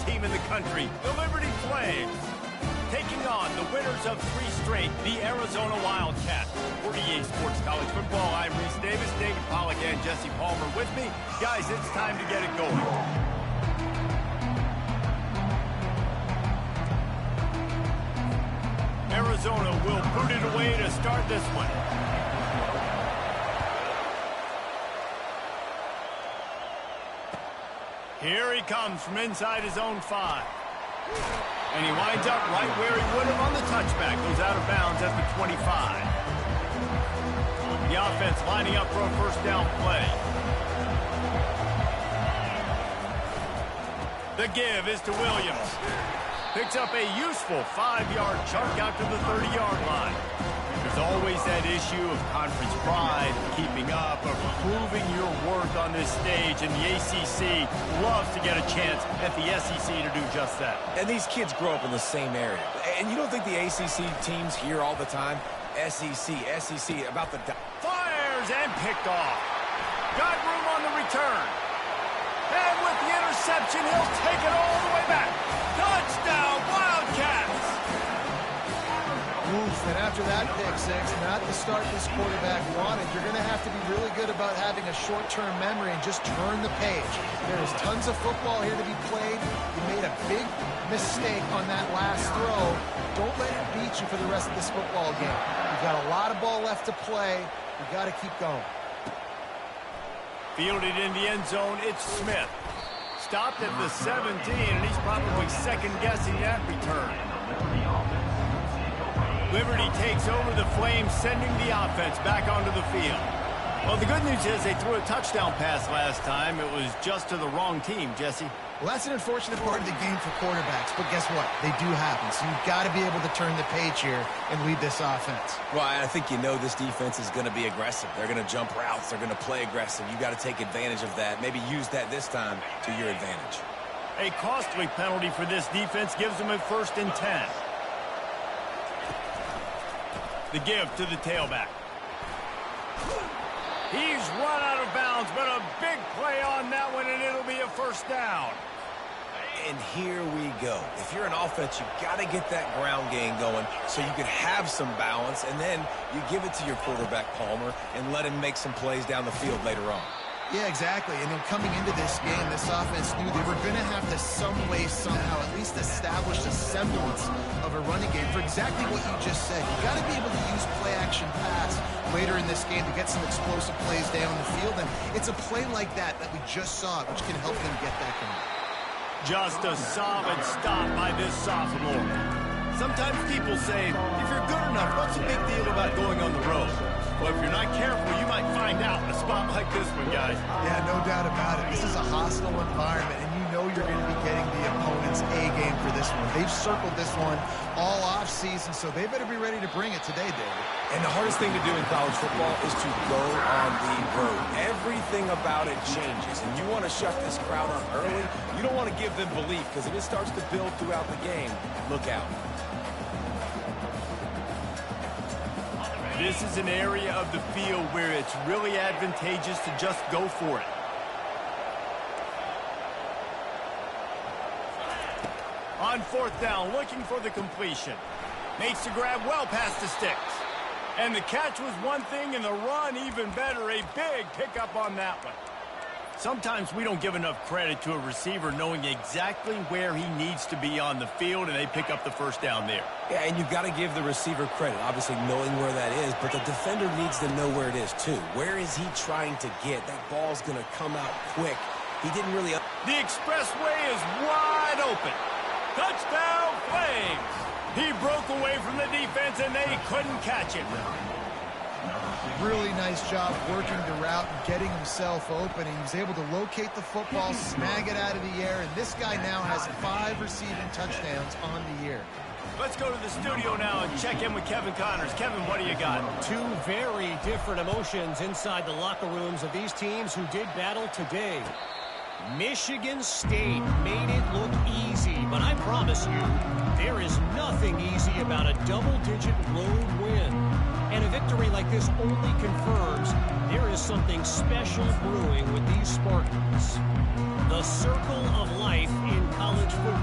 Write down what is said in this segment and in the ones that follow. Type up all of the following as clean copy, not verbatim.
team in the country, the Liberty Flames. Taking on the winners of 3 straight, the Arizona Wildcats. For EA Sports College Football, I'm Reese Davis, David Pollack, and Jesse Palmer with me. Guys, it's time to get it going. Arizona will boot it away to start this one. Here he comes from inside his own 5. And he winds up right where he would have on the touchback. Goes out of bounds at the 25. The offense lining up for a first down play. The give is to Williams. Picks up a useful 5-yard chunk out to the 30-yard line. There's always that issue of conference pride, keeping up, of proving your worth on this stage, and the ACC loves to get a chance at the SEC to do just that. And these kids grow up in the same area. And you don't think the ACC teams hear all the time, SEC, about the... Fires and picked off. Got room on the return. And with the interception, he'll take it all the way back. Touchdown, Wildcats! Oof, and after that pick six, not the start this quarterback wanted. You're going to have to be really good about having a short-term memory and just turn the page. There is tons of football here to be played. You made a big mistake on that last throw. Don't let it beat you for the rest of this football game. You've got a lot of ball left to play. You've got to keep going. Fielded in the end zone, it's Smith. Stopped at the 17, and he's probably second-guessing that return. Liberty takes over the Flames, sending the offense back onto the field. Well, the good news is they threw a touchdown pass last time. It was just to the wrong team, Jesse. Well, that's an unfortunate part of the game for quarterbacks, but guess what? They do happen, so you've got to be able to turn the page here and lead this offense. Well, I think you know this defense is going to be aggressive. They're going to jump routes. They're going to play aggressive. You got to take advantage of that. Maybe use that this time to your advantage. A costly penalty for this defense gives them a 1st and 10. The give to the tailback. He's run out of bounds, but a big play on that one, and it'll be a first down. And here we go. If you're an offense, you got to get that ground game going so you can have some balance, and then you give it to your quarterback, Palmer, and let him make some plays down the field later on. Yeah, exactly. And then coming into this game, this offense knew they were going to have to some way, somehow, at least establish a semblance of a running game for exactly what you just said. You got to be able to use play-action pass later in this game to get some explosive plays down the field. And it's a play like that we just saw, which can help them get that going. Just a solid stop by this sophomore. Sometimes people say, if you're good enough, what's the big deal about going on the road? Well, if you're not careful, you might find out in a spot like this one, guys. Yeah, no doubt about it. This is a hostile environment, and you know you're going to be getting the opponent's A-game for this one. They've circled this one all off-season, so they better be ready to bring it today, David. And the hardest thing to do in college football is to go on the road. Everything about it changes, and you want to shut this crowd up early. You don't want to give them belief, because if it starts to build throughout the game, look out. This is an area of the field where it's really advantageous to just go for it. On 4th down, looking for the completion. Makes the grab well past the sticks. And the catch was one thing, and the run even better. A big pickup on that one. Sometimes we don't give enough credit to a receiver knowing exactly where he needs to be on the field, and they pick up the first down there. Yeah, and you've got to give the receiver credit, obviously knowing where that is, but the defender needs to know where it is too. Where is he trying to get? That ball's going to come out quick. He didn't really... The expressway is wide open. Touchdown, Flames! He broke away from the defense, and they couldn't catch him. Really nice job working the route and getting himself open. He was able to locate the football, snag it out of the air, and this guy now has 5 receiving touchdowns on the year. Let's go to the studio now and check in with Kevin Connors. Kevin, what do you got? 2 very different emotions inside the locker rooms of these teams who did battle today. Michigan State made it look easy, but I promise you, there is nothing easy about a double-digit road win. And a victory like this only confirms there is something special brewing with these Spartans. The circle of life in college football.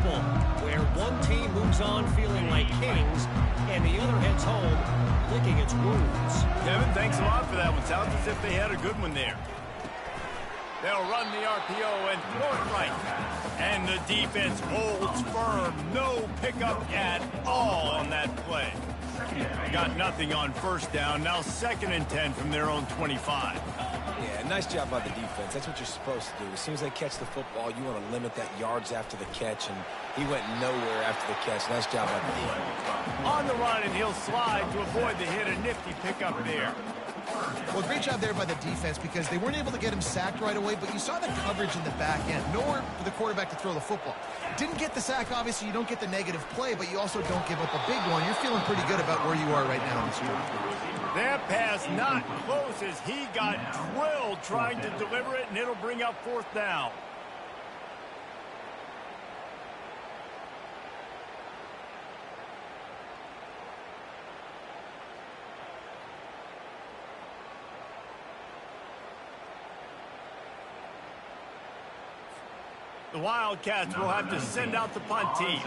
goes on feeling like kings, and the other heads home licking its wounds. Kevin, thanks a lot for that one. Sounds as if they had a good one there. They'll run the RPO and throw it right. And the defense holds firm. No pickup at all on that play. Got nothing on first down. Now 2nd and 10 from their own 25. Yeah, nice job by the defense. That's what you're supposed to do. As soon as they catch the football, you want to limit that yards after the catch, and he went nowhere after the catch. Nice job by the defense. On the run, and he'll slide to avoid the hit. A nifty pickup there. Well, great job there by the defense because they weren't able to get him sacked right away, but you saw the coverage in the back end. Nowhere for the quarterback to throw the football. Didn't get the sack, obviously. You don't get the negative play, but you also don't give up a big one. You're feeling pretty good about where you are right now in this drive. That pass not close as he got drilled trying to deliver it, and it'll bring up 4th down. The Wildcats will have to send out the punt team.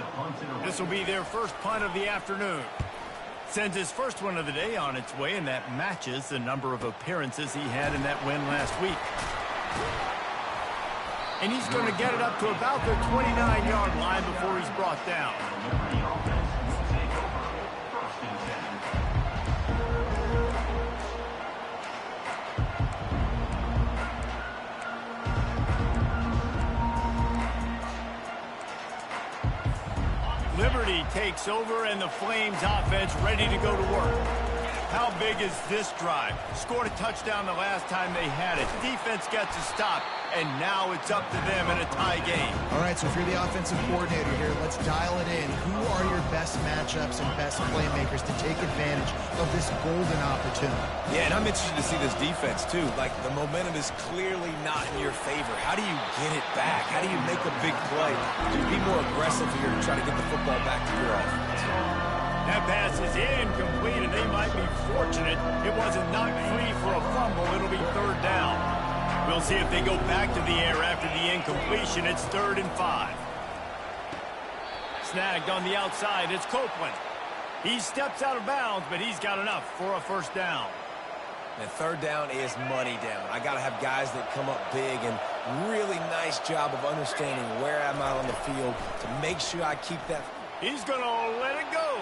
This will be their first punt of the afternoon. Sends his first one of the day on its way, and that matches the number of appearances he had in that win last week. And he's going to get it up to about the 29-yard line before he's brought down. Liberty takes over, and the Flames offense ready to go to work. How big is this drive? Scored a touchdown the last time they had it. Defense gets a stop, and now it's up to them in a tie game. All right, so if you're the offensive coordinator here, let's dial it in. Who are your best matchups and best playmakers to take advantage of this golden opportunity? Yeah, and I'm interested to see this defense, too. Like, the momentum is clearly not in your favor. How do you get it back? How do you make a big play? Do you be more aggressive here to try to get the football back to your offense? That pass is incomplete, and they might be fortunate it wasn't knocked free for a fumble. It'll be 3rd down. We'll see if they go back to the air after the incompletion. It's 3rd and 5. Snagged on the outside. It's Copeland. He steps out of bounds, but he's got enough for a 1st down. And 3rd down is money down. I got to have guys that come up big, and really nice job of understanding where I'm out on the field to make sure I keep that. He's going to let it go.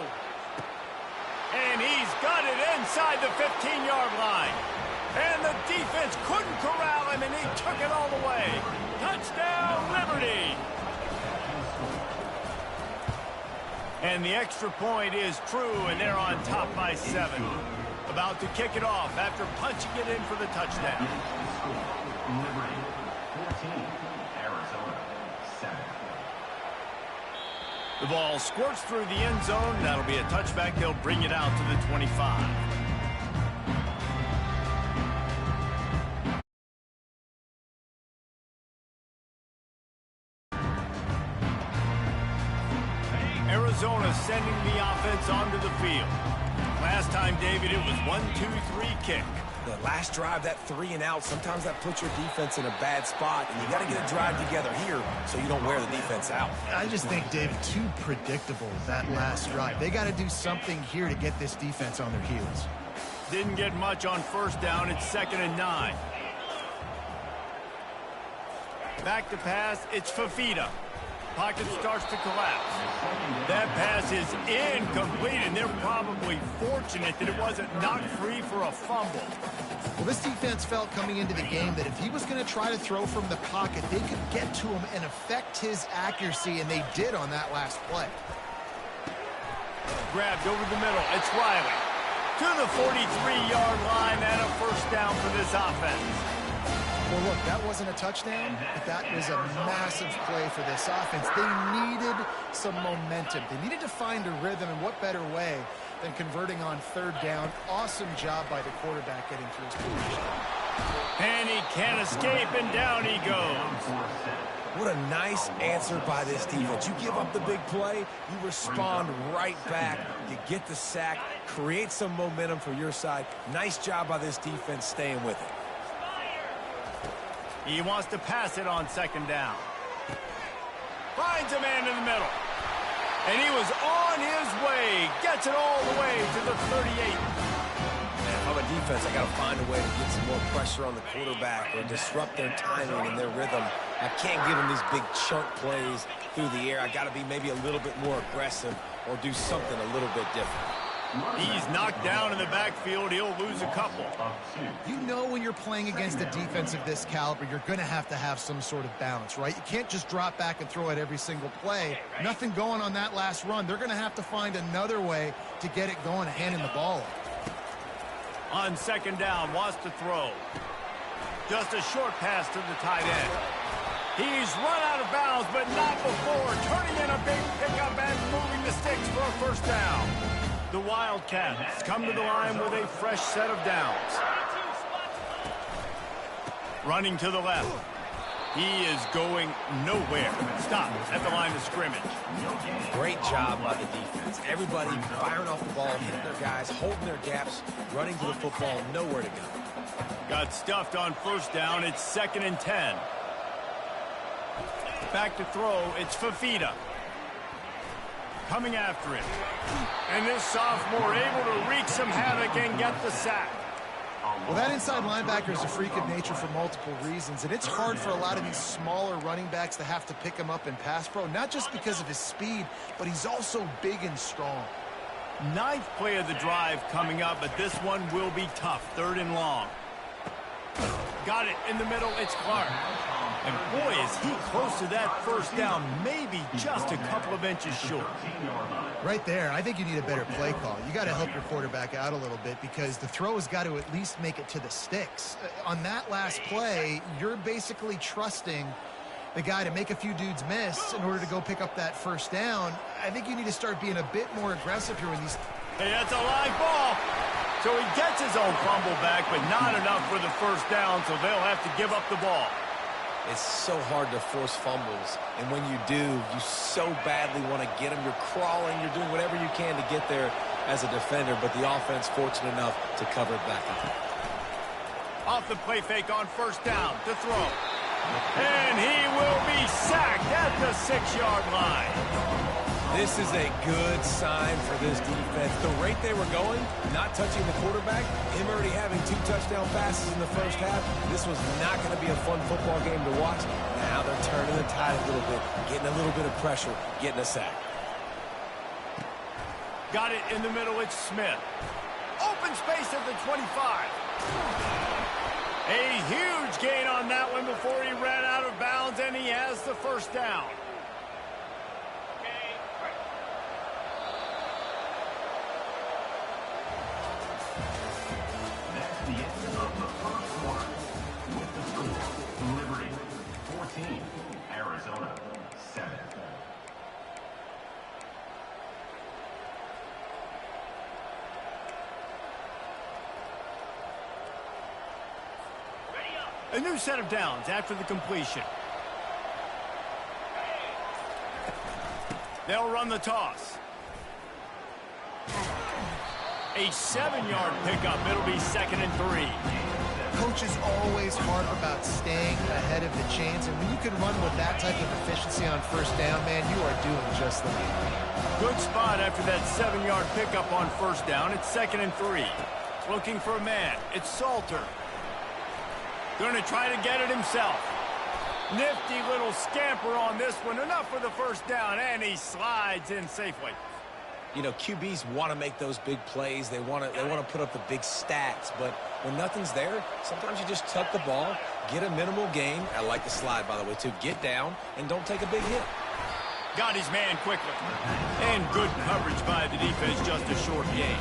And he's got it inside the 15-yard line. And the defense couldn't corral him, and he took it all the way. Touchdown, Liberty! And the extra point is true, and they're on top by 7. About to kick it off after punching it in for the touchdown. Liberty 14, Arizona 7. The ball squirts through the end zone. That'll be a touchback. They'll bring it out to the 25. Arizona sending the offense onto the field. Last time, David, it was 1-2-3 kick. The last drive, that 3 and out, sometimes that puts your defense in a bad spot, and you got to get a drive together here so you don't wear the defense out. I just think, David, too predictable, that last drive. They got to do something here to get this defense on their heels. Didn't get much on 1st down. It's 2nd and 9. Back to pass. It's Fafita. Pocket starts to collapse. That pass is incomplete, and they're probably fortunate that it wasn't knocked free for a fumble. Well, this defense felt coming into the game that if he was going to try to throw from the pocket, they could get to him and affect his accuracy, and they did on that last play. Grabbed over the middle. It's Riley. To the 43-yard line and a 1st down for this offense. Well, look, that wasn't a touchdown, but that was a massive play for this offense. They needed some momentum. They needed to find a rhythm, and what better way than converting on 3rd down. Awesome job by the quarterback getting through his position. And he can't escape, and down he goes. What a nice answer by this defense. You give up the big play, you respond right back. You get the sack, create some momentum for your side. Nice job by this defense staying with it. He wants to pass it on 2nd down. Finds a man in the middle. And he was on his way. Gets it all the way to the 38. Man, if I'm a defense, I got to find a way to get some more pressure on the quarterback or disrupt their timing and their rhythm. I can't give them these big chunk plays through the air. I got to be maybe a little bit more aggressive or do something a little bit different. He's knocked down in the backfield. He'll lose a couple. You know when you're playing against a defense of this caliber, you're going to have some sort of balance, right? You can't just drop back and throw it every single play. Nothing going on that last run. They're going to have to find another way to get it going and handing the ball off. On second down, wants to throw. Just a short pass to the tight end. He's run out of bounds, but not before turning in a big pickup and moving the sticks for a first down. The Wildcats come to the line with a fresh set of downs. Running to the left. He is going nowhere. Stop at the line of scrimmage. Great job by the defense. Everybody firing off the ball, hitting their guys, holding their gaps, running to the football, nowhere to go. Got stuffed on first down. It's 2nd and 10. Back to throw. It's Fafita. Coming after it. And this sophomore able to wreak some havoc and get the sack. Well, that inside linebacker is a freak of nature for multiple reasons, and it's hard for a lot of these smaller running backs to have to pick him up in pass pro, not just because of his speed, but he's also big and strong. 9th play of the drive coming up, but this one will be tough. 3rd and long. Got it in the middle. It's Clark. And boy, is he close to that first down, maybe just a couple of inches short. Right there, I think you need a better play call. You got to help your quarterback out a little bit because the throw has got to at least make it to the sticks. On that last play, you're basically trusting the guy to make a few dudes miss in order to go pick up that first down. I think you need to start being a bit more aggressive here when these... Hey, that's a live ball. So he gets his own fumble back, but not enough for the first down, so they'll have to give up the ball. It's so hard to force fumbles, and when you do, you so badly want to get them. You're crawling, you're doing whatever you can to get there as a defender, but the offense fortunate enough to cover it back up. Off the play fake on first down to throw. And he will be sacked at the 6-yard line. This is a good sign for this defense. The rate they were going, not touching the quarterback, him already having 2 touchdown passes in the first half, this was not going to be a fun football game to watch. Now they're turning the tide a little bit, getting a little bit of pressure, getting a sack. Got it in the middle. It's Smith. Open space at the 25. A huge gain on that one before he ran out of bounds, and he has the first down. That's the end of the first quarter. With the score, Liberty 14, Arizona 7. A new set of downs after the completion. They'll run the toss. A 7-yard pickup. It'll be 2nd and 3. Coaches always harp about staying ahead of the chains, and when you can run with that type of efficiency on first down, man, you are doing just that. Good spot after that 7-yard pickup on first down. It's 2nd and 3. Looking for a man. It's Salter. Going to try to get it himself. Nifty little scamper on this one. Enough for the first down, and he slides in safely. You know, QBs want to make those big plays. They want to put up the big stats. But when nothing's there, sometimes you just tuck the ball, get a minimal gain. I like the slide, by the way, too. Get down and don't take a big hit. Got his man quickly. And good coverage by the defense, just a short gain.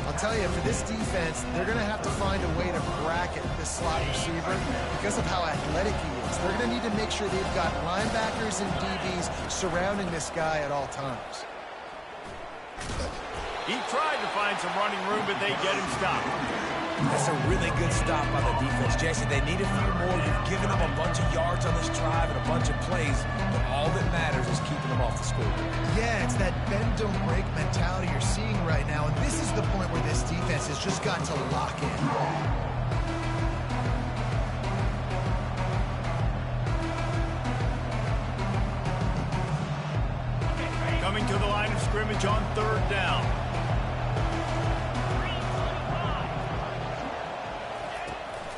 I'll tell you, for this defense, they're going to have to find a way to bracket this slot receiver because of how athletic he is. They're going to need to make sure they've got linebackers and DBs surrounding this guy at all times. He tried to find some running room, but they get him stopped. That's a really good stop by the defense, Jesse. They need a few more. You've given them a bunch of yards on this drive and a bunch of plays, but all that matters is keeping them off the scoreboard. Yeah, it's that bend, don't break mentality you're seeing right now, and this is the point where this defense has just got to lock in. scrimmage on 3rd down.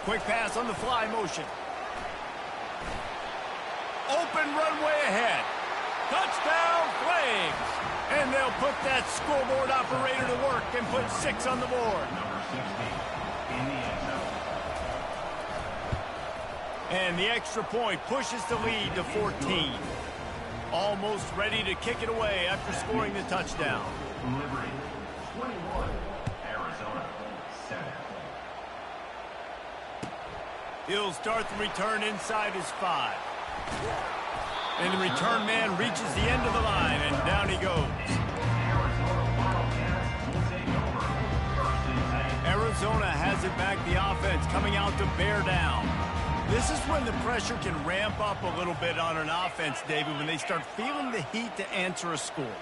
Quick pass on the fly motion. Open runway ahead. Touchdown Flames. And they'll put that scoreboard operator to work and put 6 on the board. Number 60 in the end zone. And the extra point pushes the lead to 14. Almost ready to kick it away after scoring the touchdown. Liberty 21, Arizona 7. He'll start the return inside his 5. And the return man reaches the end of the line, and down he goes. Arizona has it back, the offense coming out to bear down. This is when the pressure can ramp up a little bit on an offense, David, when they start feeling the heat to answer a score.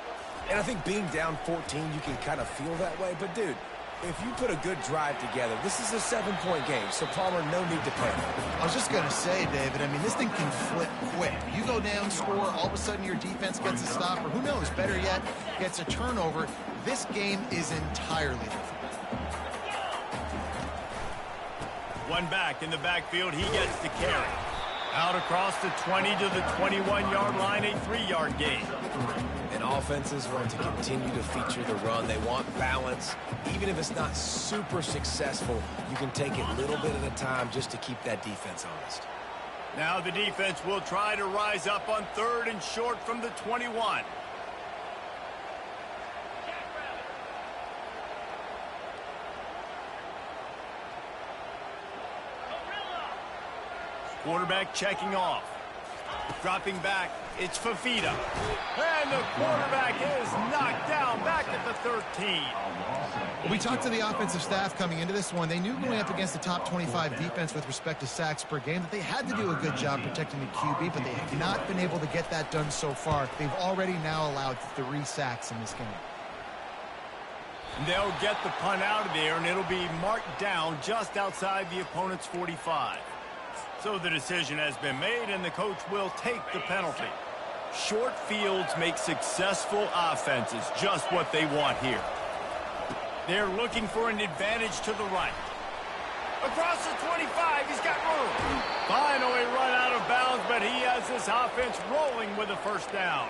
And I think being down 14, you can kind of feel that way. But, dude, if you put a good drive together, this is a 7-point game, so Palmer, no need to panic. I was just going to say, David, I mean, this thing can flip quick. You go down, score, all of a sudden your defense gets a stop, or who knows, better yet, gets a turnover. This game is entirely different. One back in the backfield, he gets the carry. Out across the 20 to the 21-yard line, a 3-yard gain. And offenses want to continue to feature the run. They want balance. Even if it's not super successful, you can take it a little bit at a time just to keep that defense honest. Now the defense will try to rise up on 3rd and short from the 21. Quarterback checking off. Dropping back, it's Fafita. And the quarterback is knocked down back at the 13. We talked to the offensive staff coming into this one. They knew going up against the top 25 defense with respect to sacks per game that they had to do a good job protecting the QB, but they have not been able to get that done so far. They've already now allowed 3 sacks in this game. They'll get the punt out of there, and it'll be marked down just outside the opponent's 45. So the decision has been made, and the coach will take the penalty. Short fields make successful offenses just what they want here. They're looking for an advantage to the right. Across the 25, he's got room. Finally run out of bounds, but he has this offense rolling with a 1st down.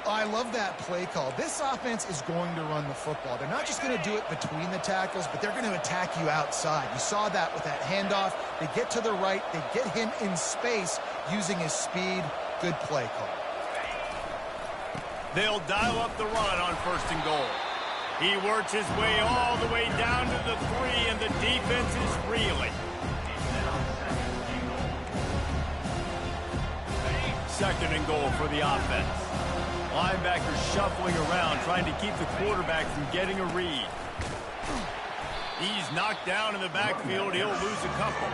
I love that play call. This offense is going to run the football. They're not just going to do it between the tackles, but they're going to attack you outside. You saw that with that handoff. They get to the right. They get him in space using his speed. Good play call. They'll dial up the run on 1st and goal. He works his way all the way down to the 3, and the defense is reeling. 2nd and goal for the offense. Linebackers shuffling around, trying to keep the quarterback from getting a read. He's knocked down in the backfield. He'll lose a couple.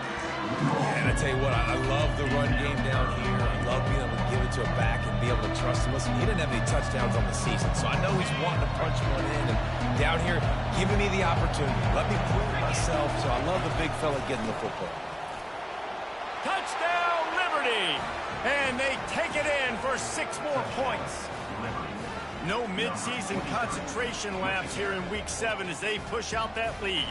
And I tell you what, I love the run game down here. I love being able to give it to a back and be able to trust him. Listen, he didn't have any touchdowns on the season, so I know he's wanting to punch one in. And down here, giving me the opportunity. Let me prove myself, so I love the big fella getting the football. Touchdown, Liberty! And they take it in for 6 more points. No midseason concentration laps here in Week 7 as they push out that lead.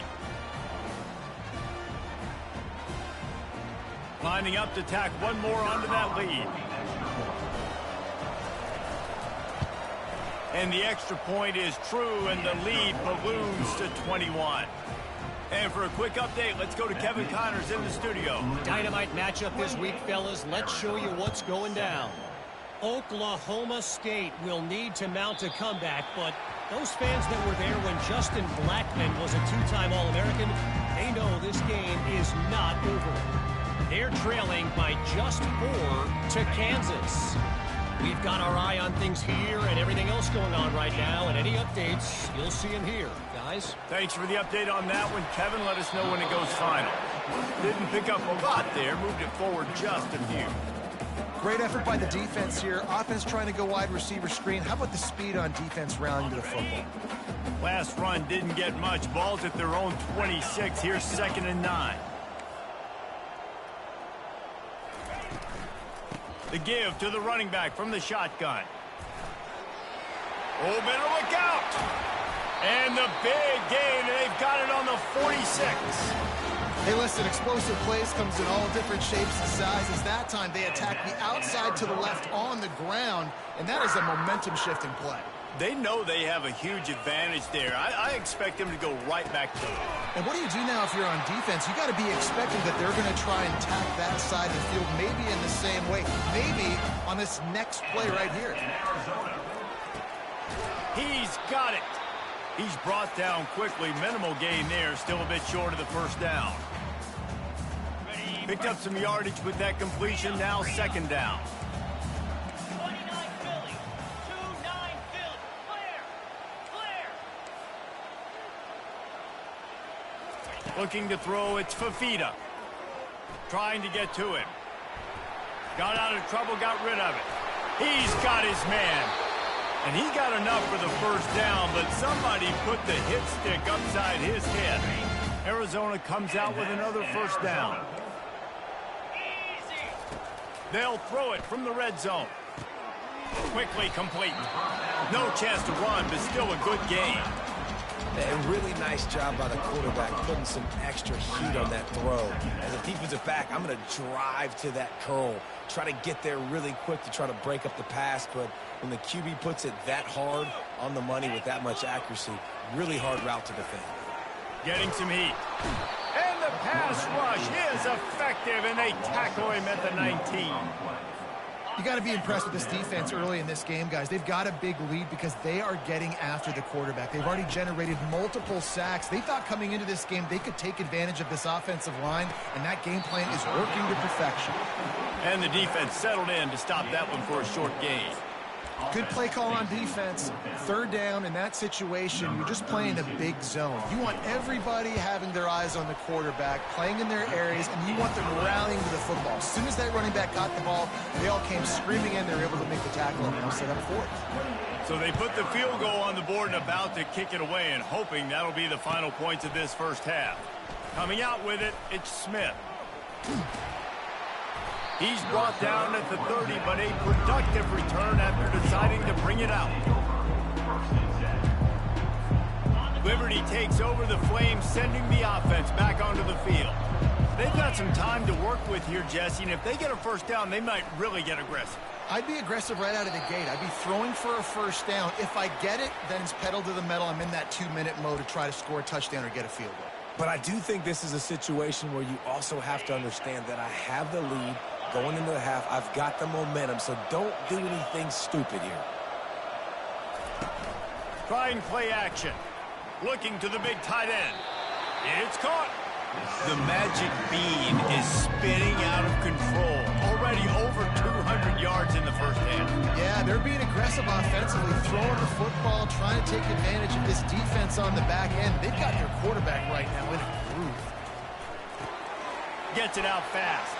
Lining up to tack one more onto that lead. And the extra point is true, and the lead balloons to 21. And for a quick update, let's go to Kevin Connors in the studio. Dynamite matchup this week, fellas. Let's show you what's going down. Oklahoma State will need to mount a comeback, but those fans that were there when Justin Blackmon was a 2-time All-American, they know this game is not over. They're trailing by just 4 to Kansas. We've got our eye on things here and everything else going on right now, and any updates, you'll see them here. Guys? Thanks for the update on that one, Kevin. Let us know when it goes final. Didn't pick up a lot there, moved it forward just a few. Great effort by the defense here. Offense trying to go wide receiver screen. How about the speed on defense rallying to the football? Last run didn't get much. Ball's at their own 26. Here's 2nd and 9. The give to the running back from the shotgun. Oh, better look out. And the big gain, and they've got it on the 46. Hey, listen, explosive plays comes in all different shapes and sizes. That time, they attack the outside to the left on the ground, and that is a momentum-shifting play. They know they have a huge advantage there. I expect them to go right back to it. And what do you do now if you're on defense? You got to be expecting that they're going to try and attack that side of the field, maybe in the same way, maybe on this next play right here. He's got it. He's brought down quickly. Minimal gain there, still a bit short of the first down. Picked up some yardage with that completion, now second down. Looking to throw, it's Fafita. Trying to get to him. Got out of trouble, got rid of it. He's got his man. And he got enough for the first down, but somebody put the hit stick upside his head. Arizona comes out with another first down. They'll throw it from the red zone. Quickly complete. No chance to run, but still a good gain. A really nice job by the quarterback putting some extra heat on that throw. As a defensive back, I'm going to drive to that curl, try to get there really quick to try to break up the pass, but when the QB puts it that hard on the money with that much accuracy, really hard route to defend. Getting some heat. And the pass rush is effective, and they tackle him at the 19. You got to be impressed with this defense early in this game, guys. They've got a big lead because they are getting after the quarterback. They've already generated multiple sacks. They thought coming into this game they could take advantage of this offensive line, and that game plan is working to perfection. And the defense settled in to stop that one for a short gain. Good play call on defense. Third down in that situation, you're just playing a big zone. You want everybody having their eyes on the quarterback, playing in their areas, and you want them rallying to the football. As soon as that running back got the ball, they all came screaming in. They were able to make the tackle and now set up fourth. So they put the field goal on the board and about to kick it away, and hoping that'll be the final points of this first half. Coming out with it, it's Smith. He's brought down at the 30, but a productive return after deciding to bring it out. Liberty takes over the Flames, sending the offense back onto the field. They've got some time to work with here, Jesse, and if they get a first down, they might really get aggressive. I'd be aggressive right out of the gate. I'd be throwing for a first down. If I get it, then it's pedal to the metal. I'm in that 2-minute mode to try to score a touchdown or get a field goal. But I do think this is a situation where you also have to understand that I have the lead going into the half. I've got the momentum, so don't do anything stupid here. Trying play action. Looking to the big tight end. It's caught. The magic bean is spinning out of control. Already over 200 yards in the first half. Yeah, they're being aggressive offensively, throwing the football, trying to take advantage of this defense on the back end. They've got their quarterback right now in a groove. Gets it out fast.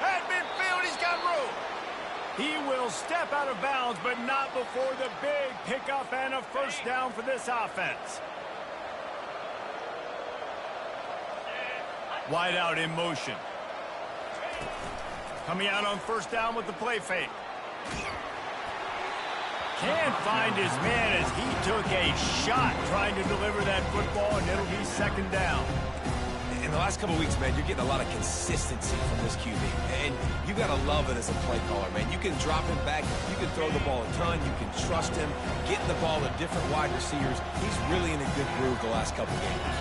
At midfield, he's got room. He will step out of bounds, but not before the big pickup and a first down for this offense. Wide out in motion. Coming out on first down with the play fake. Can't find his man as he took a shot trying to deliver that football, and it'll be second down. In the last couple weeks, man, you're getting a lot of consistency from this QB. And you got to love it as a play caller, man. You can drop him back. You can throw the ball a ton. You can trust him, getting the ball to different wide receivers. He's really in a good groove the last couple games.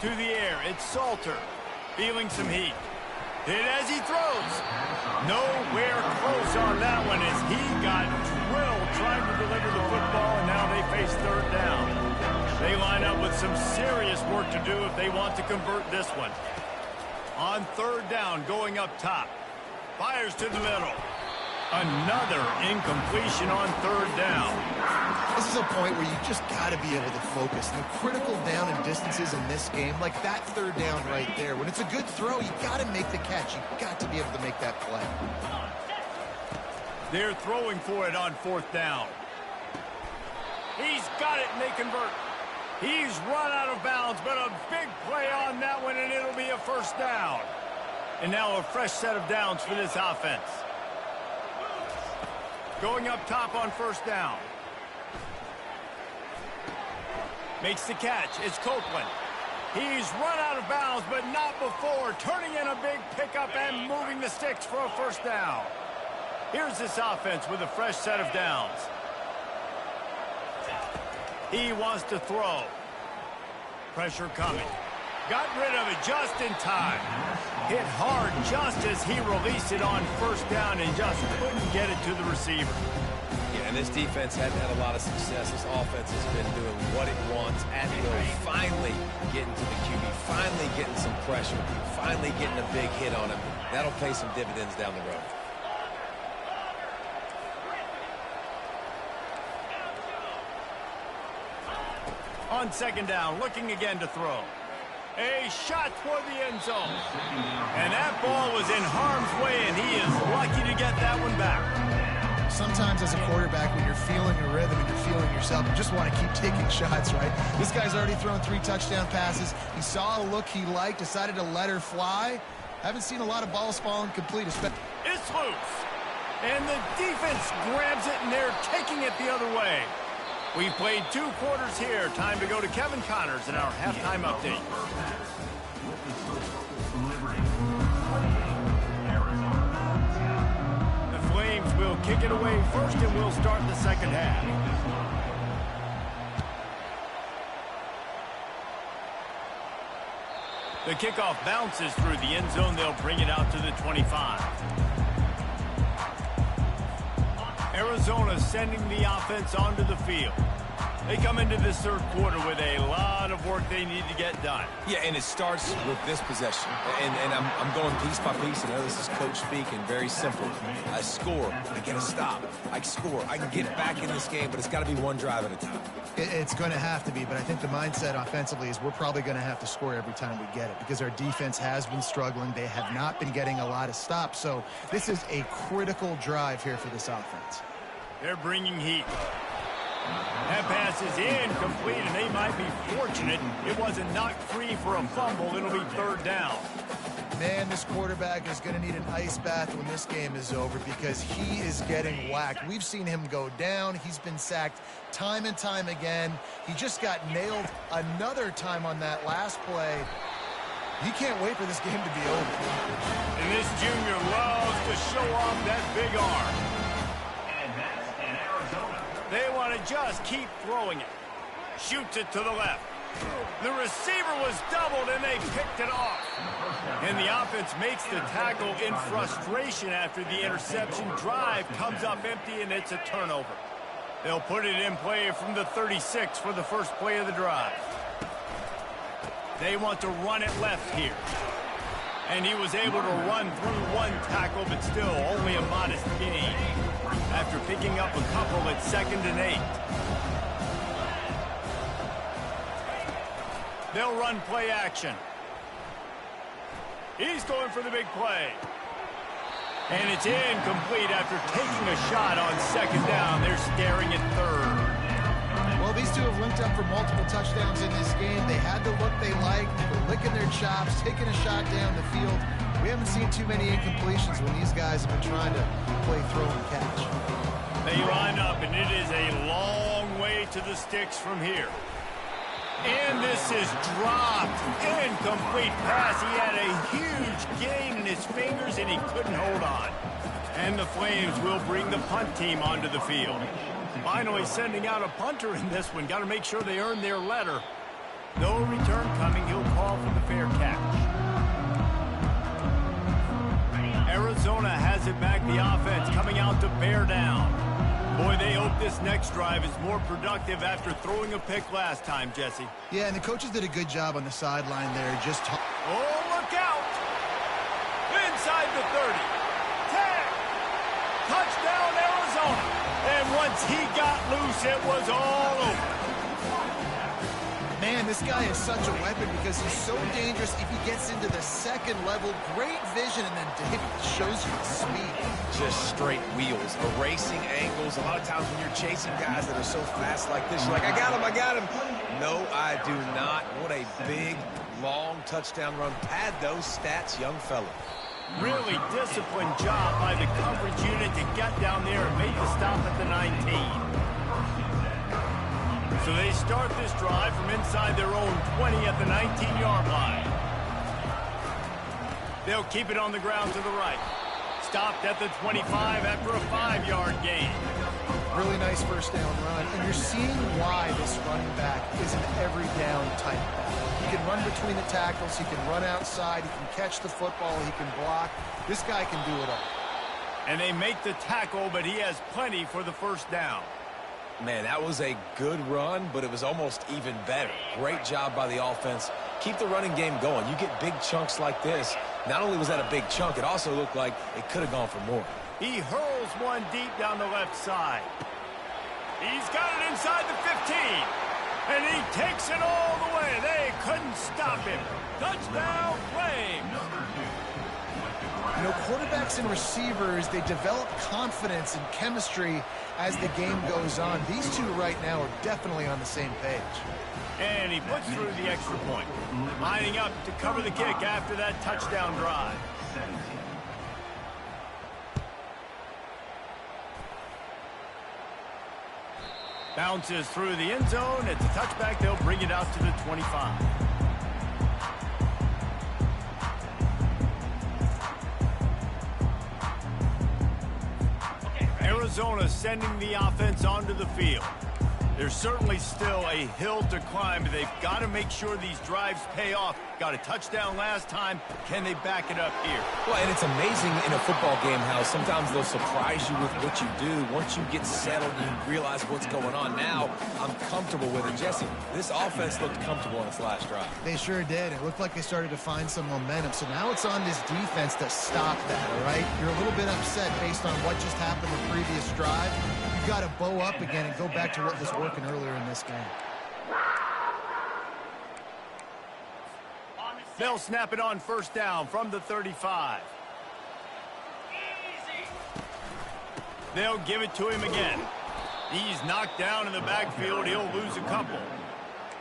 To the air, it's Salter. Feeling some heat. Hit as he throws. Nowhere close on that one as he got drilled trying to deliver the football, and now they face third down. They line up with some serious work to do if they want to convert this one. On third down, going up top. Fires to the middle. Another incompletion on third down. This is a point where you just got to be able to focus. The critical down and distances in this game, like that third down right there. When it's a good throw, you got to make the catch. You got to be able to make that play. They're throwing for it on fourth down. He's got it, and they convert. He's run out of bounds, but a big play on that one, and it'll be a first down. And now a fresh set of downs for this offense. Going up top on first down. Makes the catch. It's Copeland. He's run out of bounds, but not before. Turning in a big pickup and moving the sticks for a first down. Here's this offense with a fresh set of downs. He wants to throw. Pressure coming. Got rid of it just in time. Hit hard just as he released it on first down and just couldn't get it to the receiver. Yeah, and this defense hadn't had a lot of success. This offense has been doing what it wants at will. Finally getting to the QB. Finally getting some pressure. Finally getting a big hit on him. That'll pay some dividends down the road. On second down, looking again to throw. A shot toward the end zone. And that ball was in harm's way, and he is lucky to get that one back. Sometimes as a quarterback, when you're feeling a rhythm and you're feeling yourself, you just want to keep taking shots, right? This guy's already thrown 3 touchdown passes. He saw a look he liked, decided to let her fly. Haven't seen a lot of balls falling complete. It's loose. And the defense grabs it, and they're taking it the other way. We've played 2 quarters here. Time to go to Kevin Connors in our halftime update. The Flames will kick it away first, and we'll start the second half. The kickoff bounces through the end zone. They'll bring it out to the 25. Arizona sending the offense onto the field. They come into this third quarter with a lot of work they need to get done. Yeah, and it starts with this possession. And I'm going piece by piece. I know this is coach speaking, very simple. I score, I get a stop. I score, I can get back in this game, but it's got to be one drive at a time. It's going to have to be, but I think the mindset offensively is we're probably going to have to score every time we get it because our defense has been struggling. They have not been getting a lot of stops, so this is a critical drive here for this offense. They're bringing heat. That pass is incomplete, and they might be fortunate it wasn't knocked free for a fumble. It'll be third down. Man, this quarterback is going to need an ice bath when this game is over because he is getting whacked. We've seen him go down. He's been sacked time and time again. He just got nailed another time on that last play. He can't wait for this game to be over. And this junior loves to show off that big arm. They want to just keep throwing it. Shoots it to the left. The receiver was doubled, and they picked it off. And the offense makes the tackle in frustration after the interception. Drive comes up empty, and it's a turnover. They'll put it in play from the 36 for the first play of the drive. They want to run it left here. And he was able to run through one tackle, but still only a modest gain after picking up a couple at 2nd and 8. They'll run play action. He's going for the big play. And it's incomplete after taking a shot on 2nd down. They're staring at 3rd. Well, these two have linked up for multiple touchdowns in this game. They had the look they liked. They were licking their chops, taking a shot down the field. We haven't seen too many incompletions when these guys have been trying to play throw and catch. They line up, and it is a long way to the sticks from here. And this is dropped. Incomplete pass. He had a huge gain in his fingers, and he couldn't hold on. And the Flames will bring the punt team onto the field. Finally sending out a punter in this one. Got to make sure they earn their letter. No return coming. He'll call for the fair catch. Arizona has it back. The offense coming out to bear down. Boy, they hope this next drive is more productive after throwing a pick last time, Jesse. Yeah, and the coaches did a good job on the sideline there. Oh, look out! Inside the 30. 10. Touchdown, Arizona. And once he got loose, it was all over. Man, this guy is such a weapon because he's so dangerous if he gets into the second level. Great vision, and then David shows you the speed. Just straight wheels, erasing angles. A lot of times when you're chasing guys that are so fast like this, you're like, I got him. No, I do not. What a big, long touchdown run. Pad those stats, young fella. Really disciplined job by the coverage unit to get down there and make the stop So they start this drive from inside their own 20 at the 19-yard line. They'll keep it on the ground to the right. Stopped at the 25 after a 5-yard gain. Really nice first down run, and you're seeing why this running back is an every down type back. He can run between the tackles, he can run outside, he can catch the football, he can block. This guy can do it all. And they make the tackle, but he has plenty for the first down. Man, that was a good run, but it was almost even better. Great job by the offense. Keep the running game going. You get big chunks like this. Not only was that a big chunk, it also looked like it could have gone for more. He hurls one deep down the left side. He's got it inside the 15. And he takes it all the way. They couldn't stop him. Touchdown, Flames. You know, quarterbacks and receivers, they develop confidence and chemistry as the game goes on. These two right now are definitely on the same page. And he puts through the extra point. Lining up to cover the kick after that touchdown drive. Bounces through the end zone. It's a touchback. They'll bring it out to the 25. Arizona sending the offense onto the field. There's certainly still a hill to climb, but they've got to make sure these drives pay off. Got a touchdown last time. Can they back it up here? Well, and it's amazing in a football game how sometimes they'll surprise you with what you do. Once you get settled, you realize what's going on. Now, I'm comfortable with it. Jesse, this offense looked comfortable on its last drive. They sure did. It looked like they started to find some momentum. So now it's on this defense to stop that, all right? You're a little bit upset based on what just happened the previous drive. You've got to bow up again and go back to what was working earlier in this game. They'll snap it on first down from the 35. They'll give it to him again. He's knocked down in the backfield. He'll lose a couple.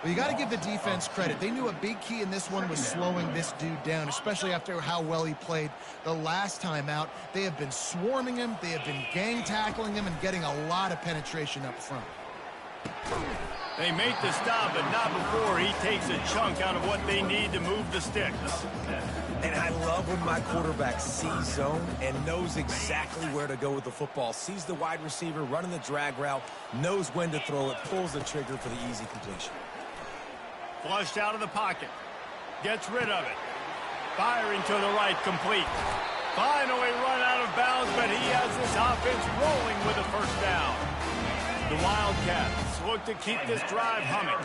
Well, you got to give the defense credit. They knew a big key in this one was slowing this dude down, especially after how well he played the last time out. They have been swarming him. They have been gang tackling him and getting a lot of penetration up front. They make the stop, but not before he takes a chunk out of what they need to move the sticks. And I love when my quarterback sees zone and knows exactly where to go with the football. Sees the wide receiver running the drag route, knows when to throw it, pulls the trigger for the easy completion. Flushed out of the pocket. Gets rid of it. Firing to the right, complete. Finally run out of bounds, but he has this offense rolling with a first down. The Wildcats look to keep this drive humming.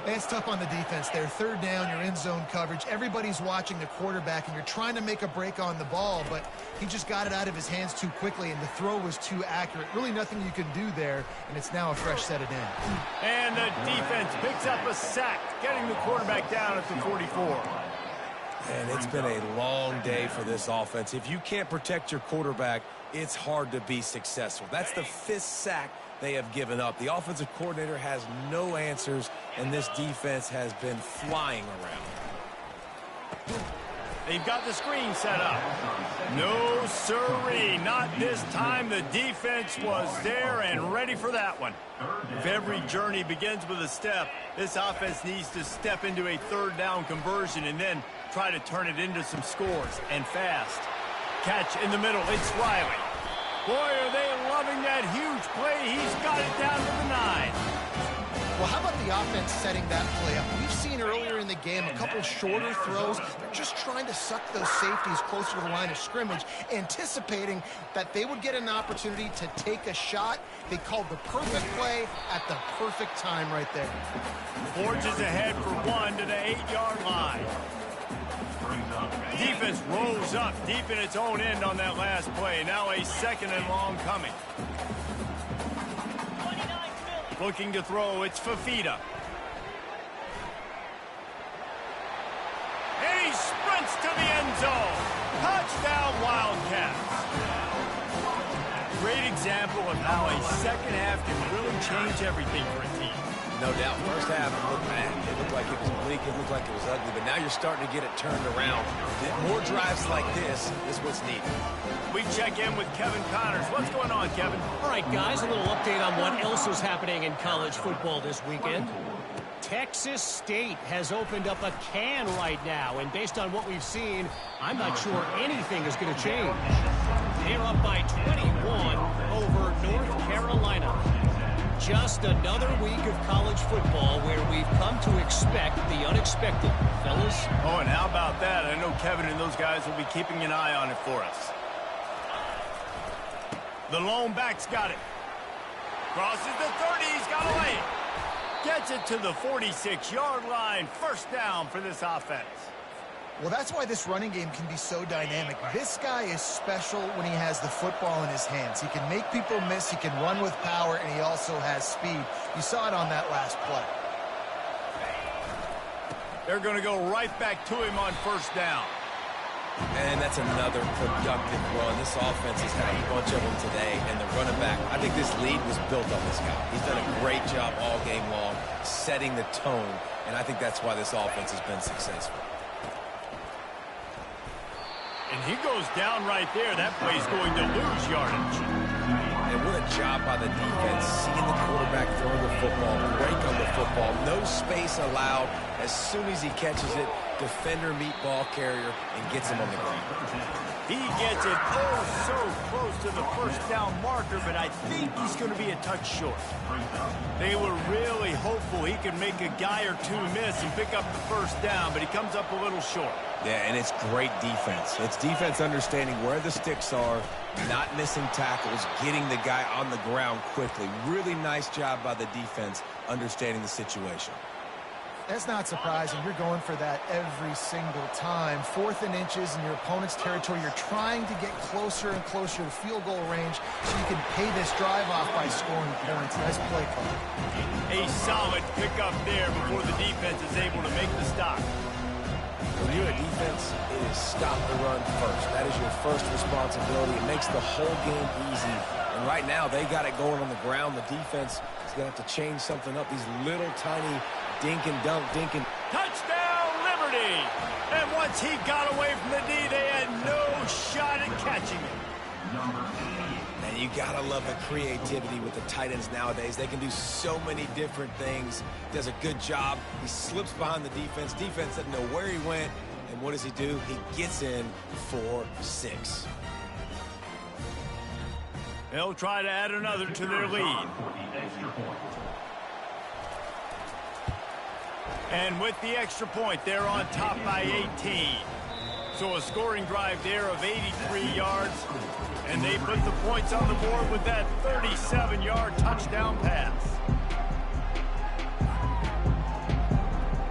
It's tough on the defense there. Third down, you're in zone coverage. Everybody's watching the quarterback, and you're trying to make a break on the ball, but he just got it out of his hands too quickly, and the throw was too accurate. Really nothing you can do there, and it's now a fresh set of downs. And the defense picks up a sack, getting the quarterback down at the 44. And it's been a long day for this offense. If you can't protect your quarterback, it's hard to be successful. That's the 5th sack they have given up. The offensive coordinator has no answers, and this defense has been flying around. They've got the screen set up. No siree, not this time. The defense was there and ready for that one. If every journey begins with a step, this offense needs to step into a third down conversion and then try to turn it into some scores, and fast. Catch in the middle, it's Riley. Boy, are they loving that huge play. He's got it down to the 9. Well, how about the offense setting that play up? We've seen earlier in the game a couple shorter throws. They're just trying to suck those safeties closer to the line of scrimmage, anticipating that they would get an opportunity to take a shot. They called the perfect play at the perfect time right there. Forges ahead for one to the 8-yard line. Defense rolls up deep in its own end on that last play. Now a second and long coming. Looking to throw, it's Fafita. And he sprints to the end zone. Touchdown, Wildcats. Great example of how a second half can really change everything for a team. No doubt. First half, it looked bad. It looked like it was bleak. It looked like it was ugly. But now you're starting to get it turned around. More drives like this is what's needed. We check in with Kevin Connors. What's going on, Kevin? All right, guys, a little update on what else is happening in college football this weekend. Texas State has opened up a can right now, and based on what we've seen, I'm not sure anything is going to change. They're up by 21 over North Carolina. Just another week of college football where we've come to expect the unexpected, fellas. Oh, and how about that? I know Kevin and those guys will be keeping an eye on it for us. The lone back's got it. Crosses the 30. He's got to lay it. Gets it to the 46-yard line. First down for this offense. Well, that's why this running game can be so dynamic. This guy is special when he has the football in his hands. He can make people miss, he can run with power, and he also has speed. You saw it on that last play. They're going to go right back to him on first down. And that's another productive run. This offense has had a bunch of them today, and the running back, I think this lead was built on this guy. He's done a great job all game long, setting the tone, and I think that's why this offense has been successful. And he goes down right there. That play's going to lose yardage. And what a job by the defense, seeing the quarterback throw the football, break on the football, no space allowed. As soon as he catches it, defender meet ball carrier and gets him on the ground. He gets it oh so close to the first down marker, but I think he's going to be a touch short. They were really hopeful he could make a guy or two miss and pick up the first down, but he comes up a little short. Yeah, and it's great defense. It's defense understanding where the sticks are, not missing tackles, getting the guy on the ground quickly. Really nice job by the defense understanding the situation. That's not surprising. You're going for that every single time. 4th and inches in your opponent's territory. You're trying to get closer and closer to field goal range so you can pay this drive off by scoring points. Nice play call. A solid pickup there before the defense is able to make the stop. When you're a defense, it is stop the run first. That is your first responsibility. It makes the whole game easy. And right now, they got it going on the ground. The defense is going to have to change something up. These little tiny dink and dunk, dink and... Touchdown, Liberty! And once he got away from the D, they had no shot at catching him. And you got to love the creativity with the tight ends nowadays. They can do so many different things. Does a good job. He slips behind the defense. Defense doesn't know where he went. And what does he do? He gets in for 6. They'll try to add another to their lead. And with the extra point, they're on top by 18. So a scoring drive there of 83 yards. And they put the points on the board with that 37-yard touchdown pass.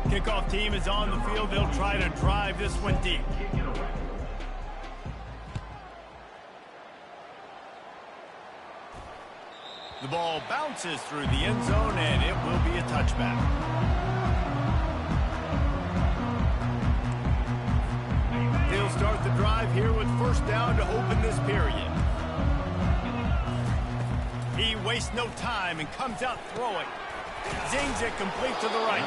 Kickoff team is on the field. They'll try to drive this one deep. The ball bounces through the end zone, and it will be a touchback. They'll start the drive here with first down to open this period. He wastes no time and comes out throwing. Zings it complete to the right.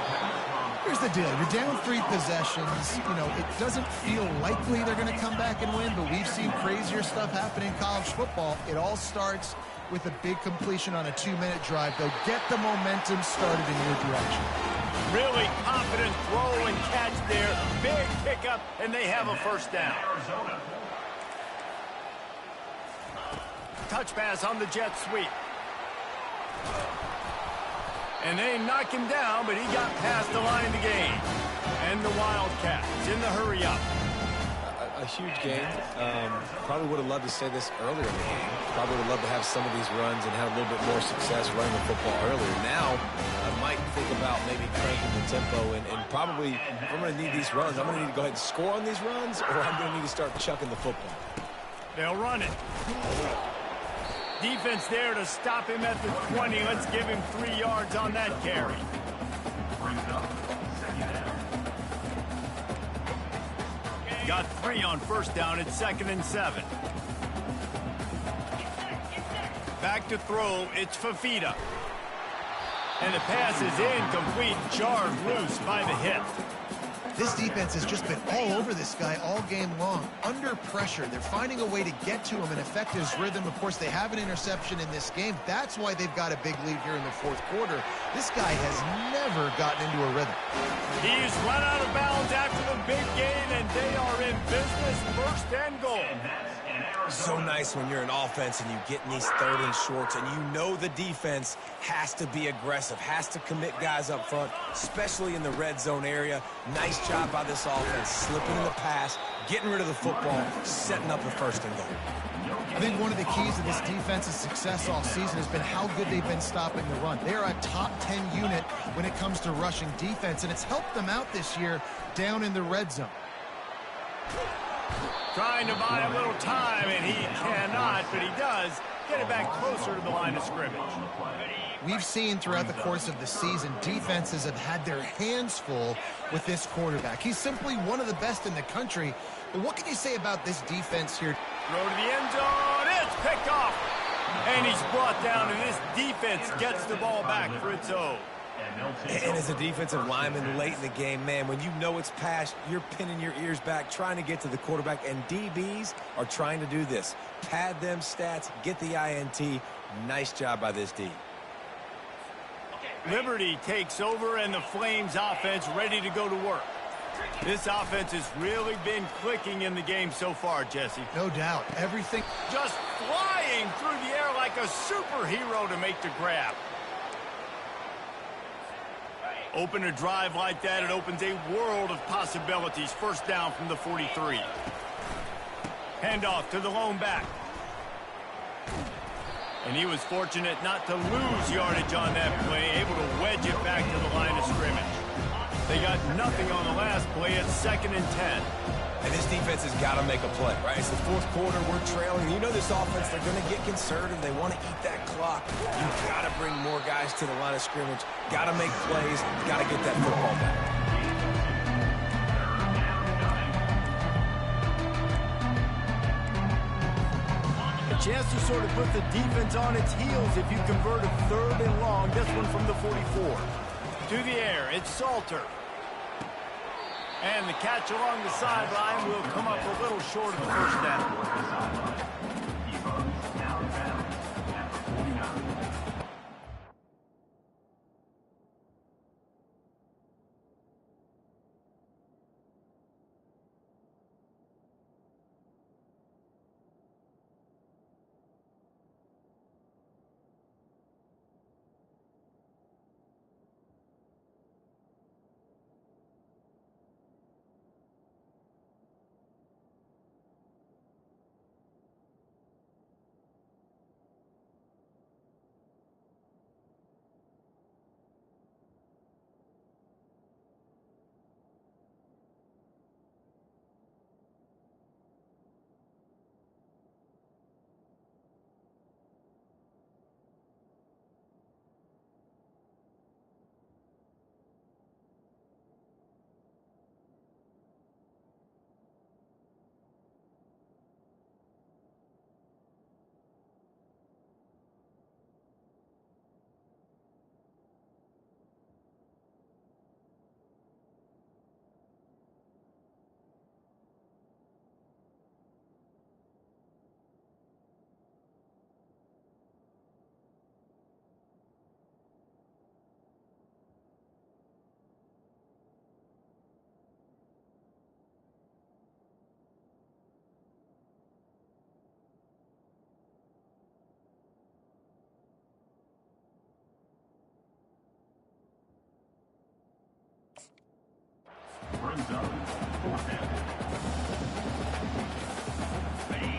Here's the deal. You're down 3 possessions. You know, it doesn't feel likely they're going to come back and win, but we've seen crazier stuff happen in college football. It all starts with a big completion on a 2-minute drive. They'll get the momentum started in your direction. Really confident throw and catch there. Big pickup, and they have a first down. Touch pass on the jet sweep. And they knock him down, but he got past the line of the game. And the Wildcats in the hurry-up. A huge game. Probably would have loved to say this earlier in the game. Probably would have loved to have some of these runs and have a little bit more success running the football earlier. Now, I might think about maybe cranking the tempo and probably, if I'm going to need these runs, I'm going to need to go ahead and score on these runs, or I'm going to need to start chucking the football. They'll run it. Defense there to stop him at the 20. Let's give him 3 yards on that carry. Got 3 on first down at 2nd and 7. Back to throw. It's Fafita. And the pass is incomplete, jarred loose by the hip. This defense has just been all over this guy all game long. Under pressure, they're finding a way to get to him and affect his rhythm. Of course, they have an interception in this game. That's why they've got a big lead here in the fourth quarter. This guy has never gotten into a rhythm. He's run out of bounds after the big gain, and they are in business, first and goal. So nice when you're an offense and you get in these third and shorts and you know the defense has to be aggressive, has to commit guys up front, especially in the red zone area. Nice job by this offense, slipping in the pass, getting rid of the football, setting up the first and goal. I think one of the keys to this defense's success all season has been how good they've been stopping the run. They are a top 10 unit when it comes to rushing defense, and it's helped them out this year down in the red zone. Trying to buy a little time, and he cannot, but he does get it back closer to the line of scrimmage. We've seen throughout the course of the season, defenses have had their hands full with this quarterback. He's simply one of the best in the country. But what can you say about this defense here? Throw to the end zone. It's picked off. And he's brought down, and this defense gets the ball back for its own. And as a defensive lineman late in the game, man, when you know it's past, you're pinning your ears back, trying to get to the quarterback, and DBs are trying to do this. Pad them stats, get the INT. Nice job by this D. Liberty takes over, and the Flames offense ready to go to work. This offense has really been clicking in the game so far, Jesse. No doubt. Everything just flying through the air like a superhero to make the grab. Open a drive like that, it opens a world of possibilities. First down from the 43. Handoff to the lone back. And he was fortunate not to lose yardage on that play, able to wedge it back to the line of scrimmage. They got nothing on the last play. It's 2nd and 10. And this defense has got to make a play, right? It's the fourth quarter. We're trailing. You know this offense, they're going to get conservative. They want to eat that clock. You've got to bring more guys to the line of scrimmage. Got to make plays. Got to get that football back. A chance to sort of put the defense on its heels if you convert a 3rd and long. This one from the 44. To the air, it's Salter. And the catch along the sideline will come up a little short of the first down.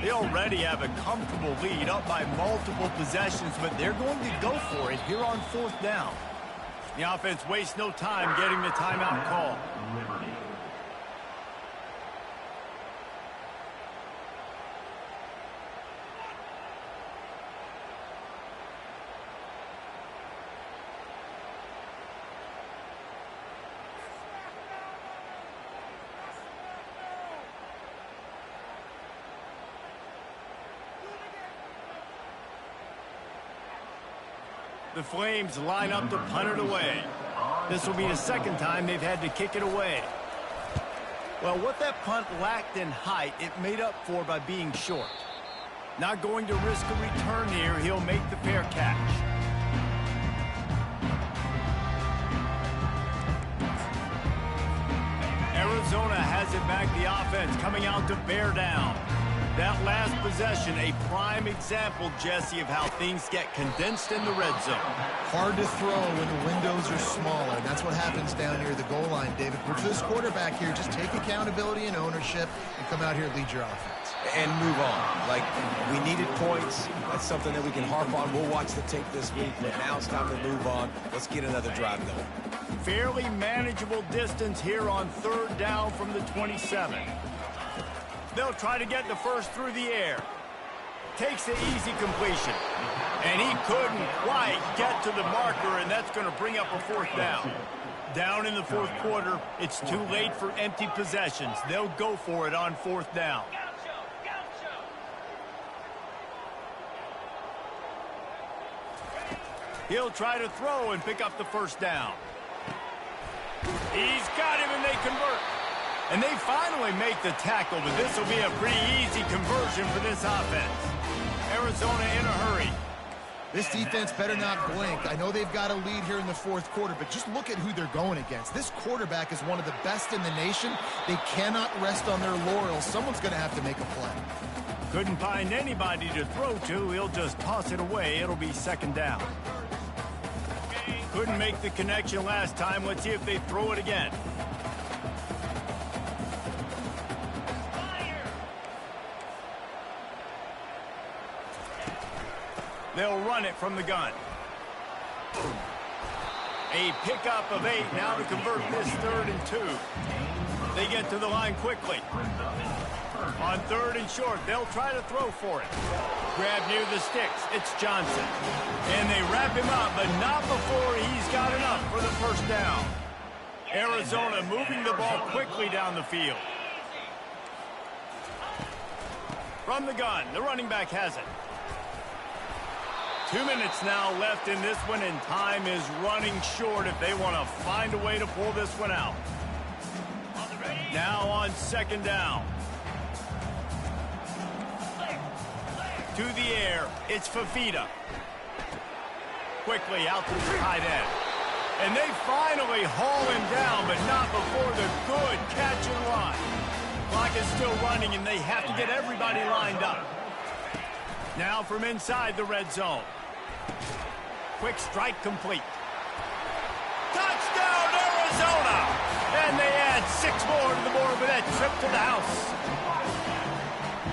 They already have a comfortable lead, up by multiple possessions, but they're going to go for it here on 4th down. The offense wastes no time getting the timeout call. The Flames line up to punt it away. This will be the second time they've had to kick it away. Well, what that punt lacked in height, it made up for by being short. Not going to risk a return here. He'll make the fair catch. Arizona has it back, the offense coming out to bear down. That last possession, a prime example, Jesse, of how things get condensed in the red zone. Hard to throw when the windows are smaller, and that's what happens down here at the goal line, David. For this quarterback here, just take accountability and ownership and come out here and lead your offense. And move on. Like, we needed points. That's something that we can harp on. We'll watch the tape this week, but now it's time to move on. Let's get another drive going. Fairly manageable distance here on third down from the 27. They'll try to get the first through the air. Takes the easy completion. And he couldn't quite get to the marker, and that's going to bring up a fourth down. Down in the fourth quarter, it's too late for empty possessions. They'll go for it on fourth down. He'll try to throw and pick up the first down. He's got him, and they convert. And they finally make the tackle, but this will be a pretty easy conversion for this offense. Arizona in a hurry. This defense better not blink. I know they've got a lead here in the fourth quarter, but just look at who they're going against. This quarterback is one of the best in the nation. They cannot rest on their laurels. Someone's going to have to make a play. Couldn't find anybody to throw to. He'll just toss it away. It'll be second down. Couldn't make the connection last time. Let's see if they throw it again. They'll run it from the gun. A pickup of 8 now to convert this 3rd and 2. They get to the line quickly. On 3rd and short, they'll try to throw for it. Grab near the sticks. It's Johnson. And they wrap him up, but not before he's got enough for the first down. Arizona moving the ball quickly down the field. From the gun, the running back has it. 2 minutes now left in this one, and time is running short if they want to find a way to pull this one out. Now on second down. To the air, it's Fafita. Quickly out to the tight end. And they finally haul him down, but not before the good catch and run. Clock is still running, and they have to get everybody lined up. Now from inside the red zone. Quick strike complete. Touchdown, Arizona! And they add 6 more to the board with that trip to the house.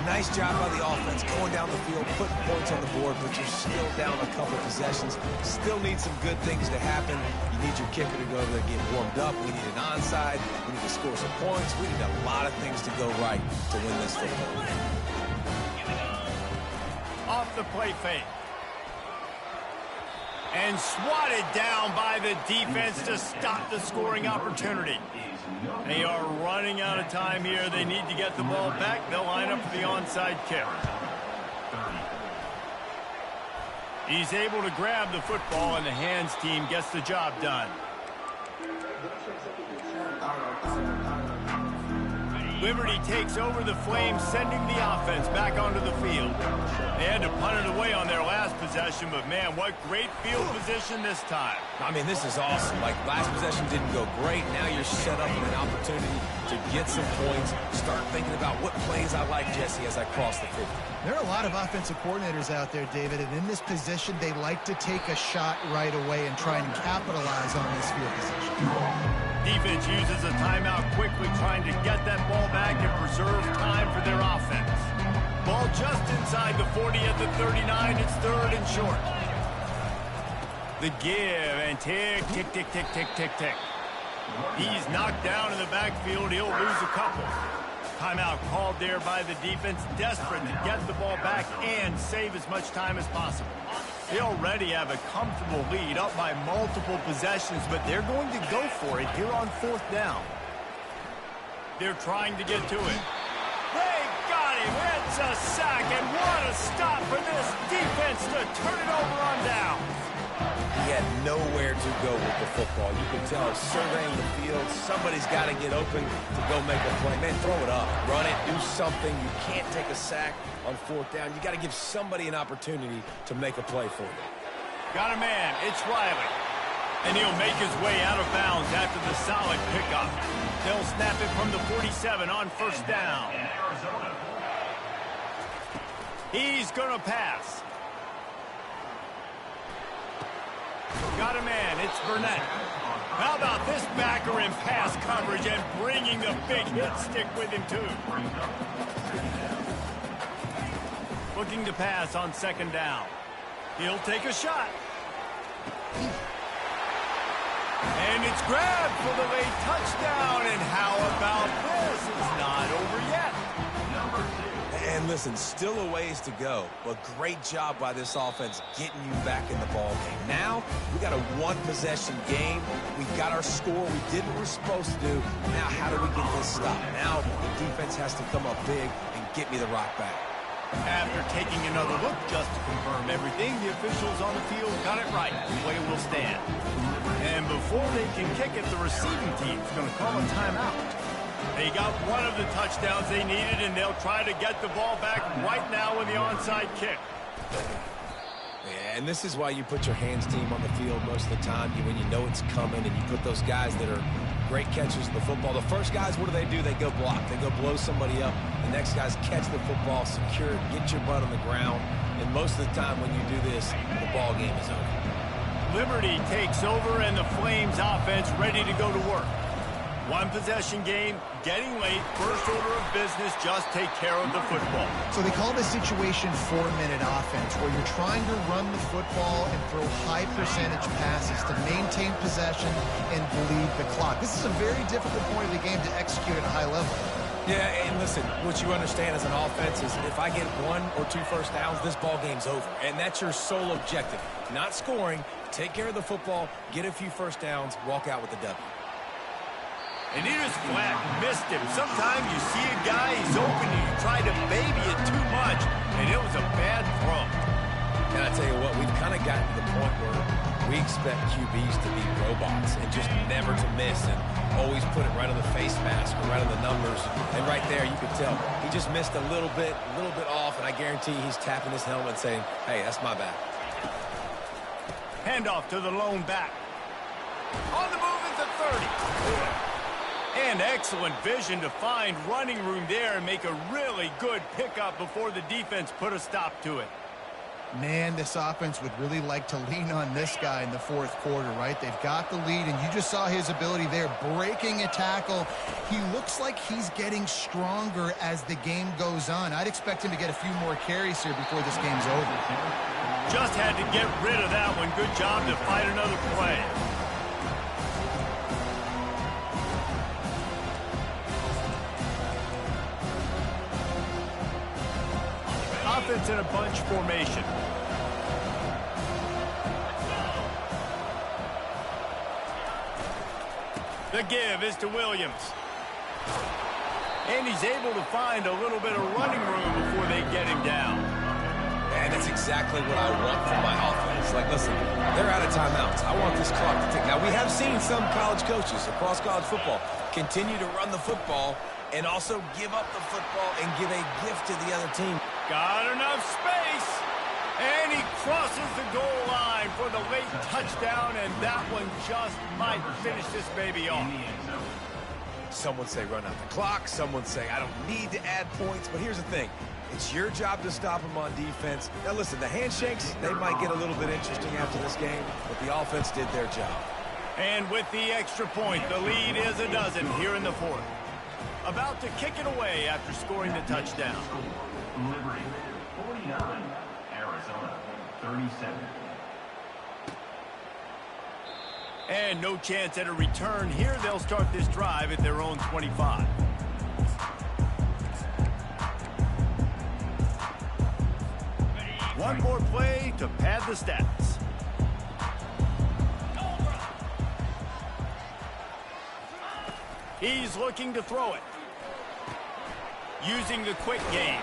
Nice job by the offense going down the field, putting points on the board, but you're still down a couple possessions. Still need some good things to happen. You need your kicker to go over there and get warmed up. We need an onside. We need to score some points. We need a lot of things to go right to win this football game. Off the play fake. And swatted down by the defense to stop the scoring opportunity. They are running out of time here. They need to get the ball back. They'll line up for the onside kick. He's able to grab the football, and the hands team gets the job done. Liberty takes over the Flames, sending the offense back onto the field. They had to punt it away on their last possession, but man, what great field position this time. I mean, this is awesome. Like, last possession didn't go great. Now you're set up with an opportunity to get some points. Start thinking about what plays I like, Jesse, as I cross the 50. There are a lot of offensive coordinators out there, David, and in this position, they like to take a shot right away and try and capitalize on this field position. Defense uses a timeout quickly, trying to get that ball back and preserve time for their offense. Ball just inside the 40 at the 39. It's 3rd and short. The give and tick, tick, tick, tick, tick, tick, tick. He's knocked down in the backfield. He'll lose a couple. Timeout called there by the defense, desperate to get the ball back and save as much time as possible. They already have a comfortable lead, up by multiple possessions, but they're going to go for it here on 4th down. They're trying to get to it. They got him. It's a sack, and what a stop for this defense to turn it over on down. to go with the football. You can tell surveying the field, somebody's got to get open to go make a play. Man, throw it up, run it, do something. You can't take a sack on fourth down. You got to give somebody an opportunity to make a play for you. Got a man, it's Riley. And he'll make his way out of bounds after the solid pickup. They'll snap it from the 47 on first down. He's going to pass. Got a man, it's Burnett. How about this backer in pass coverage and bringing the big hit stick with him, too. Looking to pass on second down. He'll take a shot. And it's grabbed for the late touchdown. And how about this? It's not over yet. And listen, still a ways to go, but great job by this offense getting you back in the ball game. Now, we got a one-possession game. We got our score. We did what we're supposed to do. Now, how do we get this stopped? Now, the defense has to come up big and get me the rock back. After taking another look just to confirm everything, the officials on the field got it right. The play will stand. And before they can kick it, the receiving team's going to call a timeout. They got one of the touchdowns they needed, and they'll try to get the ball back right now with the onside kick. Yeah, and this is why you put your hands team on the field most of the time when you know it's coming, and you put those guys that are great catchers of the football. The first guys, what do? They go block. They go blow somebody up. The next guys catch the football, secure it, get your butt on the ground. And most of the time when you do this, the ball game is over. Liberty takes over, and the Flames offense ready to go to work. One possession game, getting late, first order of business, just take care of the football. So they call this situation 4-minute offense, where you're trying to run the football and throw high percentage passes to maintain possession and bleed the clock. This is a very difficult point of the game to execute at a high level. Yeah, and listen, what you understand as an offense is if I get 1 or 2 first downs, this ball game's over. And that's your sole objective. Not scoring, take care of the football, get a few first downs, walk out with the W. And he just flat missed him. Sometimes you see a guy, he's open, and you try to baby it too much, and it was a bad throw. And I tell you what, we've kind of gotten to the point where we expect QBs to be robots and just never to miss and always put it right on the face mask or right on the numbers. And right there, you could tell he just missed a little bit off, and I guarantee he's tapping his helmet saying, hey, that's my bad. Handoff to the lone back. On the move at the 30. And excellent vision to find running room there and make a really good pickup before the defense put a stop to it. Man, this offense would really like to lean on this guy in the fourth quarter, right? They've got the lead, and you just saw his ability there, breaking a tackle. He looks like he's getting stronger as the game goes on. I'd expect him to get a few more carries here before this game's over. Just had to get rid of that one. Good job to fight another play. Offense in a bunch formation. The give is to Williams. And he's able to find a little bit of running room before they get him down. And that's exactly what I want from my offense. Like, listen, they're out of timeouts. I want this clock to tick. Now, we have seen some college coaches across college football continue to run the football and also give up the football and give a gift to the other team. Got enough space. And he crosses the goal line for the late touchdown, and that one just might finish this baby off. Some would say run out the clock. Some would say I don't need to add points. But here's the thing. It's your job to stop them on defense. Now, listen, the handshakes, they might get a little bit interesting after this game, but the offense did their job. And with the extra point, the lead is a dozen here in the fourth. About to kick it away after scoring the touchdown. Liberty 49, Arizona 37. And no chance at a return here. They'll start this drive at their own 25. One more play to pad the stats. He's looking to throw it. Using the quick game.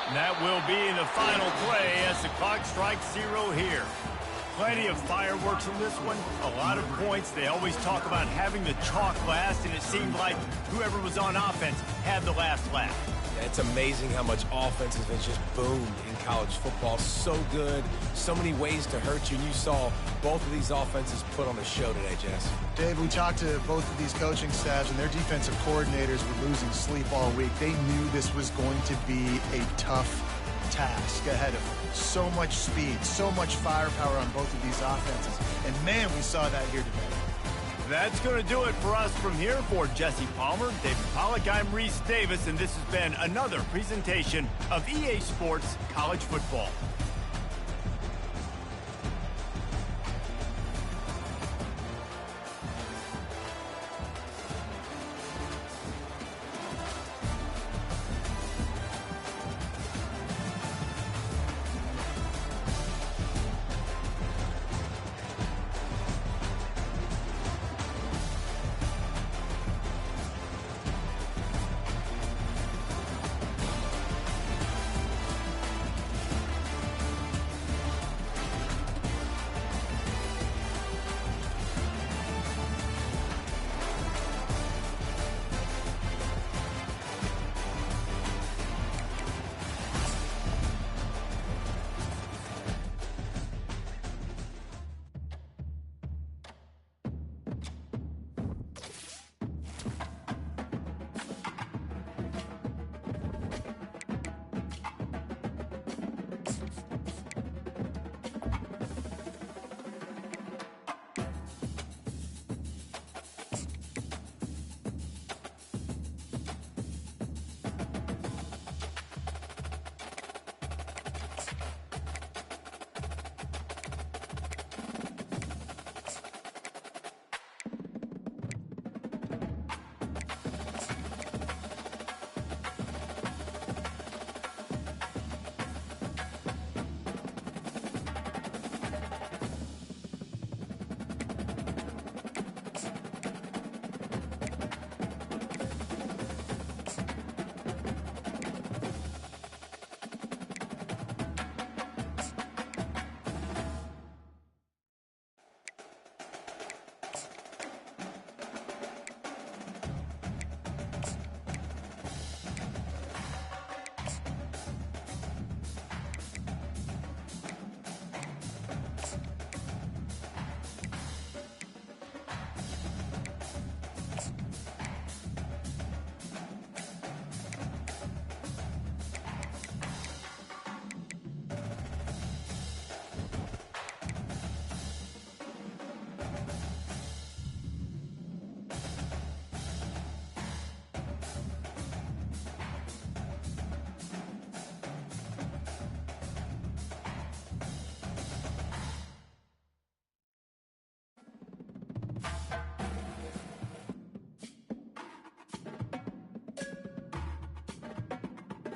And that will be the final play as the clock strikes 0 here. Plenty of fireworks in this one, a lot of points. They always talk about having the chalk last, and it seemed like whoever was on offense had the last laugh. Yeah, it's amazing how much offense has been just boomed in college football. So good, so many ways to hurt you, and you saw both of these offenses put on a show today, Jess. Dave, we talked to both of these coaching staffs, and their defensive coordinators were losing sleep all week. They knew this was going to be a tough task ahead of them. So much speed, so much firepower on both of these offenses. And man, we saw that here today. That's going to do it for us from here. For Jesse Palmer, David Pollack, I'm Reese Davis, and this has been another presentation of EA Sports College Football.